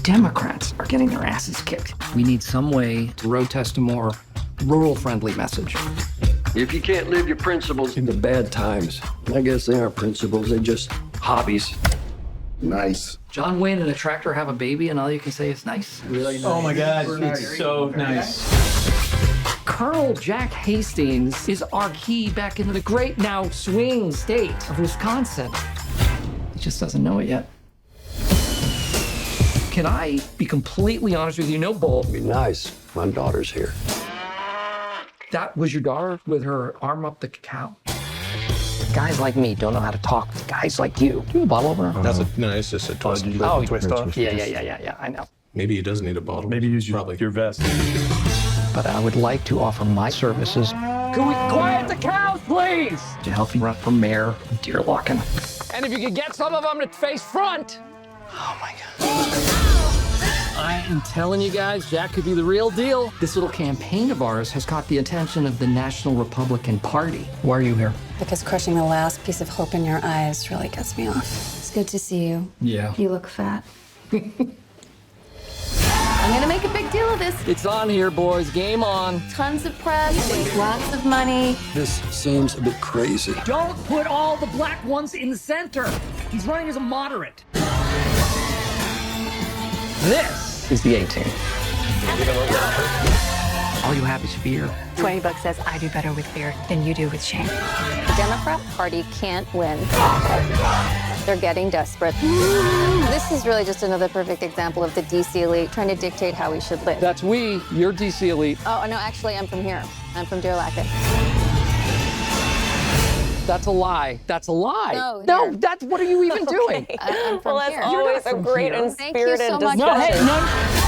Democrats are getting their asses kicked. We need some way to road test a more rural-friendly message. If you can't live your principles in the bad times, I guess they aren't principles, they're just hobbies. Nice. John Wayne and a tractor have a baby, and all you can say is nice. Really nice. Oh my God, it's so nice. Colonel Jack Hastings is our key back into the great now swing state of Wisconsin. He just doesn't know it yet. Can I be completely honest with you? No bull. Be nice. My daughter's here. That was your daughter with her arm up the cow? Guys like me don't know how to talk to guys like you. Do you have a bottle opener? It's just a twist. Oh, Twist off. Yeah, I know. Maybe he doesn't need a bottle. Maybe use Probably. your vest. But I would like to offer my services. Can we quiet the cows, please? To help you run for mayor of Deerlocking. And if you could get some of them to face front. Oh my God. I am telling you guys, Jack could be the real deal. This little campaign of ours has caught the attention of the National Republican Party. Why are you here? Because crushing the last piece of hope in your eyes really gets me off. It's good to see you. Yeah. You look fat. I'm gonna make a big deal of this. It's on here, boys. Game on. Tons of press, lots of money. This seems a bit crazy. Don't put all the black ones in the center. He's running as a moderate. This is the 18. All you have is fear. $20 says I do better with fear than you do with shame. The Democrat Party can't win. They're getting desperate. This is really just another perfect example of the DC elite trying to dictate how we should live. That's we. You're DC elite. Oh, no, actually, I'm from here. I'm from Deerlocking. That's a lie. That's a lie. No, here. That's what are you even doing? I'm from Well, here. that's always a great and Thank you spirited so much. discussion. No, hey, no.